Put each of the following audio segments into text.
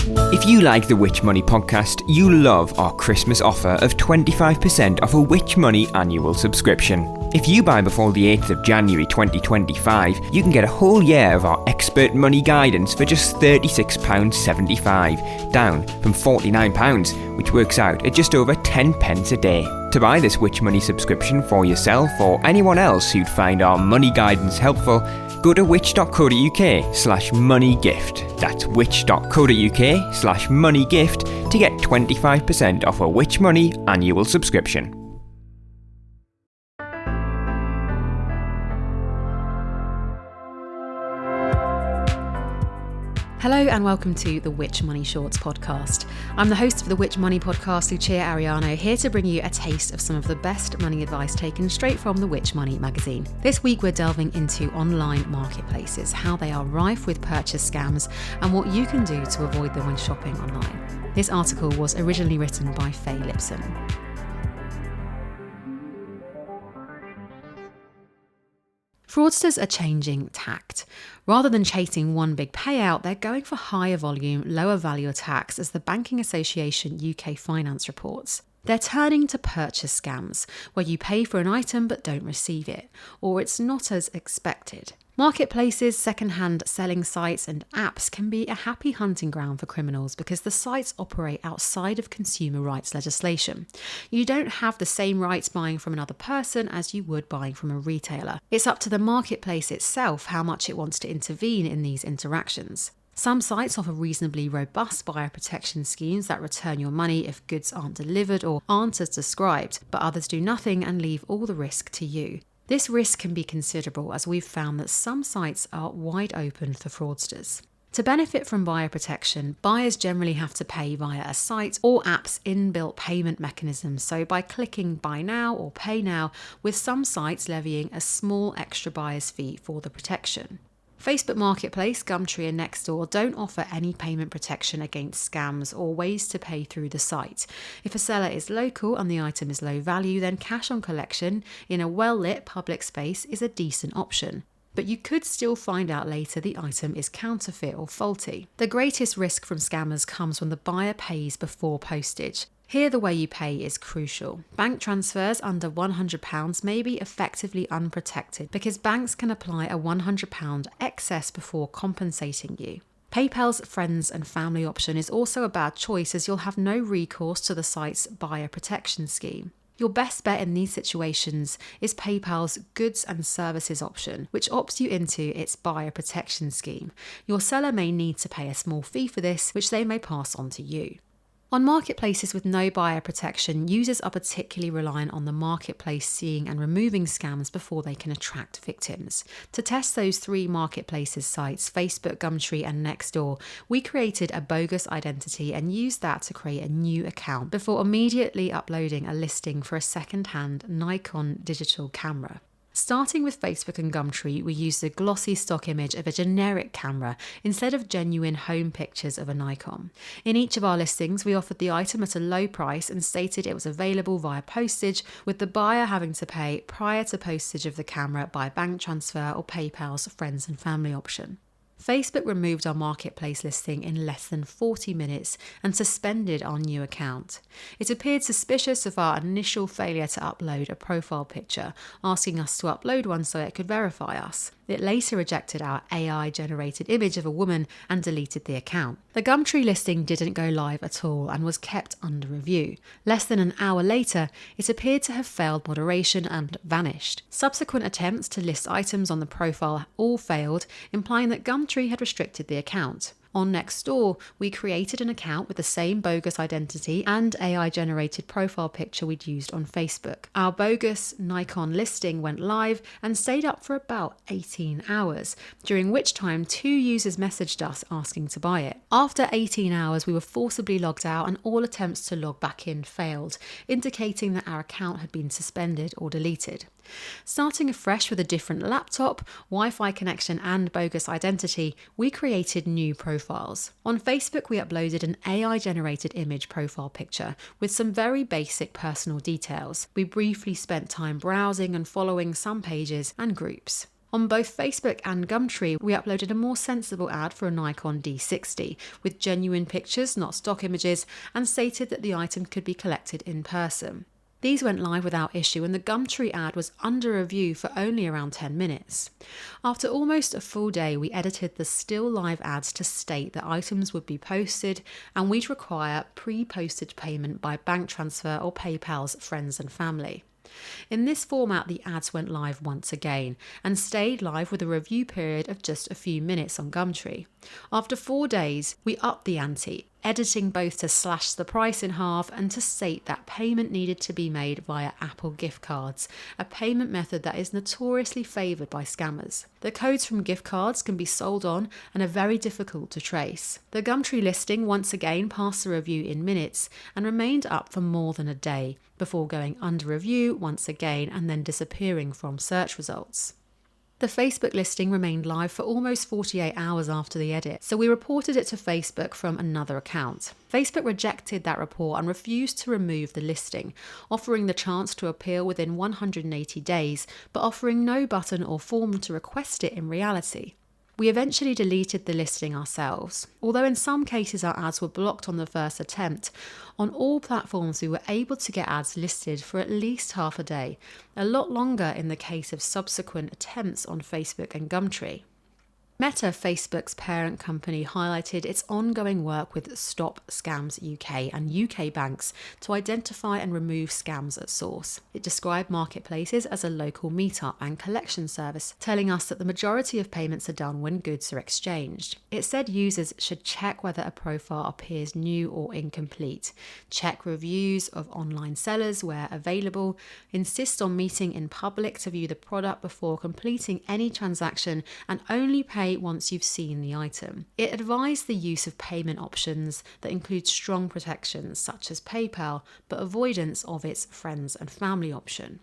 If you like the Which Money podcast, you'll love our Christmas offer of 25% off a Which Money annual subscription. If you buy before the 8th of January 2025, you can get a whole year of our expert money guidance for just £36.75, down from £49, which works out at just over 10 pence a day. To buy this Which Money subscription for yourself or anyone else who'd find our money guidance helpful, go to which.co.uk/moneygift. That's which.co.uk/moneygift to get 25% off a Which Money annual subscription. Hello and welcome to the Which Money Shorts podcast. I'm the host of the Which Money podcast, Lucia Ariano, here to bring you a taste of some of the best money advice taken straight from the Which Money magazine. This week we're delving into online marketplaces, how they are rife with purchase scams, and what you can do to avoid them when shopping online. This article was originally written by Faye Lipson. Fraudsters are changing tact. Rather than chasing one big payout, they're going for higher volume, lower value attacks, as the Banking Association UK Finance reports. They're turning to purchase scams, where you pay for an item but don't receive it, or it's not as expected. Marketplaces, second-hand selling sites and apps can be a happy hunting ground for criminals because the sites operate outside of consumer rights legislation. You don't have the same rights buying from another person as you would buying from a retailer. It's up to the marketplace itself how much it wants to intervene in these interactions. Some sites offer reasonably robust buyer protection schemes that return your money if goods aren't delivered or aren't as described, but others do nothing and leave all the risk to you. This risk can be considerable, as we've found that some sites are wide open for fraudsters. To benefit from buyer protection, buyers generally have to pay via a site or app's inbuilt payment mechanism, so by clicking Buy Now or Pay Now, with some sites levying a small extra buyer's fee for the protection. Facebook Marketplace, Gumtree and Nextdoor don't offer any payment protection against scams or ways to pay through the site. If a seller is local and the item is low value, then cash on collection in a well-lit public space is a decent option. But you could still find out later the item is counterfeit or faulty. The greatest risk from scammers comes when the buyer pays before postage. Here, the way you pay is crucial. Bank transfers under £100 may be effectively unprotected because banks can apply a £100 excess before compensating you. PayPal's friends and family option is also a bad choice, as you'll have no recourse to the site's buyer protection scheme. Your best bet in these situations is PayPal's goods and services option, which opts you into its buyer protection scheme. Your seller may need to pay a small fee for this, which they may pass on to you. On marketplaces with no buyer protection, users are particularly reliant on the marketplace seeing and removing scams before they can attract victims. To test those three marketplaces sites, Facebook, Gumtree and Nextdoor, we created a bogus identity and used that to create a new account before immediately uploading a listing for a second-hand Nikon digital camera. Starting with Facebook and Gumtree, we used a glossy stock image of a generic camera instead of genuine home pictures of a Nikon. In each of our listings, we offered the item at a low price and stated it was available via postage, with the buyer having to pay prior to postage of the camera by bank transfer or PayPal's friends and family option. Facebook removed our marketplace listing in less than 40 minutes and suspended our new account. It appeared suspicious of our initial failure to upload a profile picture, asking us to upload one so it could verify us. It later rejected our AI-generated image of a woman and deleted the account. The Gumtree listing didn't go live at all and was kept under review. Less than an hour later, it appeared to have failed moderation and vanished. Subsequent attempts to list items on the profile all failed, implying that Gumtree had restricted the account. On Nextdoor, we created an account with the same bogus identity and AI-generated profile picture we'd used on Facebook. Our bogus Nikon listing went live and stayed up for about 18 hours, during which time 2 users messaged us asking to buy it. After 18 hours, we were forcibly logged out and all attempts to log back in failed, indicating that our account had been suspended or deleted. Starting afresh with a different laptop, Wi-Fi connection and bogus identity, we created new profiles. On Facebook, we uploaded an AI-generated image profile picture with some very basic personal details. We briefly spent time browsing and following some pages and groups. On both Facebook and Gumtree, we uploaded a more sensible ad for a Nikon D60 with genuine pictures, not stock images, and stated that the item could be collected in person. These went live without issue, and the Gumtree ad was under review for only around 10 minutes. After almost a full day, we edited the still live ads to state that items would be posted and we'd require pre-posted payment by bank transfer or PayPal's friends and family. In this format, the ads went live once again and stayed live with a review period of just a few minutes on Gumtree. After 4 days, we upped the ante, editing both to slash the price in half and to state that payment needed to be made via Apple gift cards, a payment method that is notoriously favoured by scammers. The codes from gift cards can be sold on and are very difficult to trace. The Gumtree listing once again passed the review in minutes and remained up for more than a day, before going under review once again and then disappearing from search results. The Facebook listing remained live for almost 48 hours after the edit, so we reported it to Facebook from another account. Facebook rejected that report and refused to remove the listing, offering the chance to appeal within 180 days, but offering no button or form to request it in reality. We eventually deleted the listing ourselves. Although in some cases our ads were blocked on the first attempt, on all platforms we were able to get ads listed for at least half a day, a lot longer in the case of subsequent attempts on Facebook and Gumtree. Meta, Facebook's parent company, highlighted its ongoing work with Stop Scams UK and UK banks to identify and remove scams at source. It described marketplaces as a local meetup and collection service, telling us that the majority of payments are done when goods are exchanged. It said users should check whether a profile appears new or incomplete, check reviews of online sellers where available, insist on meeting in public to view the product before completing any transaction, and only pay once you've seen the item. It advised the use of payment options that include strong protections such as PayPal, but avoidance of its friends and family option.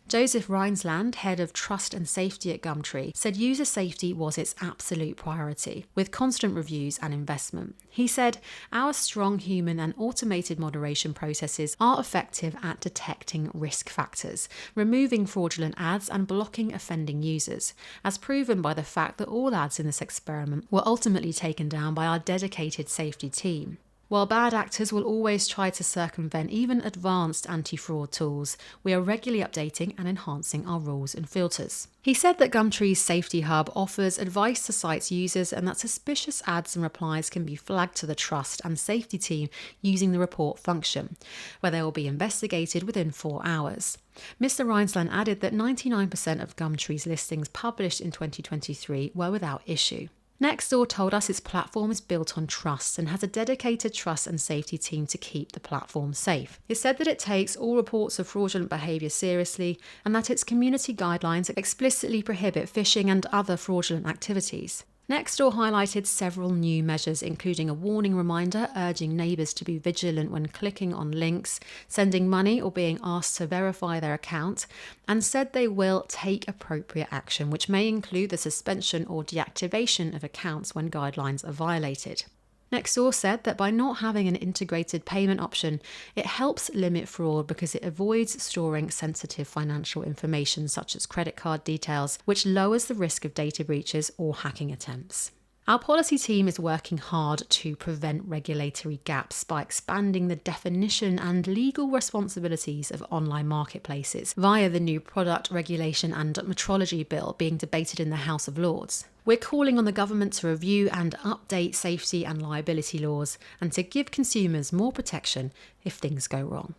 Joseph Reinsland, head of trust and safety at Gumtree, said user safety was its absolute priority, with constant reviews and investment. He said, "Our strong human and automated moderation processes are effective at detecting risk factors, removing fraudulent ads and blocking offending users, as proven by the fact that all ads in this experiment were ultimately taken down by our dedicated safety team." While bad actors will always try to circumvent even advanced anti-fraud tools, we are regularly updating and enhancing our rules and filters. He said that Gumtree's Safety Hub offers advice to site's users and that suspicious ads and replies can be flagged to the trust and safety team using the report function, where they will be investigated within 4 hours. Mr. Reinsland added that 99% of Gumtree's listings published in 2023 were without issue. Nextdoor told us its platform is built on trust and has a dedicated trust and safety team to keep the platform safe. It said that it takes all reports of fraudulent behaviour seriously and that its community guidelines explicitly prohibit phishing and other fraudulent activities. Nextdoor highlighted several new measures, including a warning reminder urging neighbours to be vigilant when clicking on links, sending money or being asked to verify their account, and said they will take appropriate action, which may include the suspension or deactivation of accounts when guidelines are violated. Nextdoor said that by not having an integrated payment option, it helps limit fraud because it avoids storing sensitive financial information such as credit card details, which lowers the risk of data breaches or hacking attempts. Our policy team is working hard to prevent regulatory gaps by expanding the definition and legal responsibilities of online marketplaces via the new Product Regulation and Metrology Bill being debated in the House of Lords. We're calling on the government to review and update safety and liability laws and to give consumers more protection if things go wrong.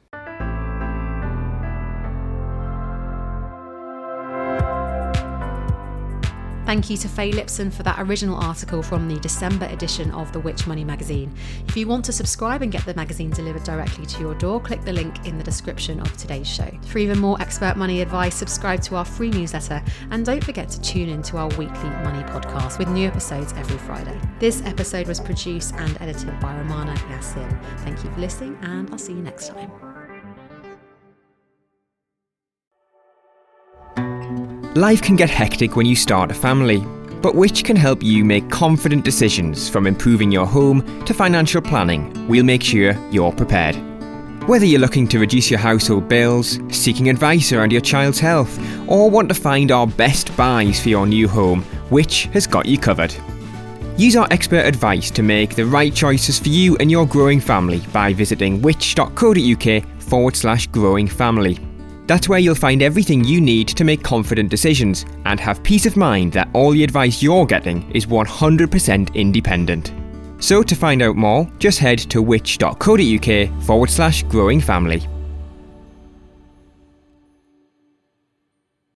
Thank you to Faye Lipson for that original article from the December edition of the Which Money magazine. If you want to subscribe and get the magazine delivered directly to your door, click the link in the description of today's show. For even more expert money advice, subscribe to our free newsletter and don't forget to tune in to our weekly money podcast with new episodes every Friday. This episode was produced and edited by Romana Yassin. Thank you for listening and I'll see you next time. Life can get hectic when you start a family, but Which can help you make confident decisions from improving your home to financial planning. We'll make sure you're prepared. Whether you're looking to reduce your household bills, seeking advice around your child's health, or want to find our best buys for your new home, Which has got you covered. Use our expert advice to make the right choices for you and your growing family by visiting which.co.uk/growing family. That's where you'll find everything you need to make confident decisions and have peace of mind that all the advice you're getting is 100% independent. So to find out more, just head to which.co.uk/growing family.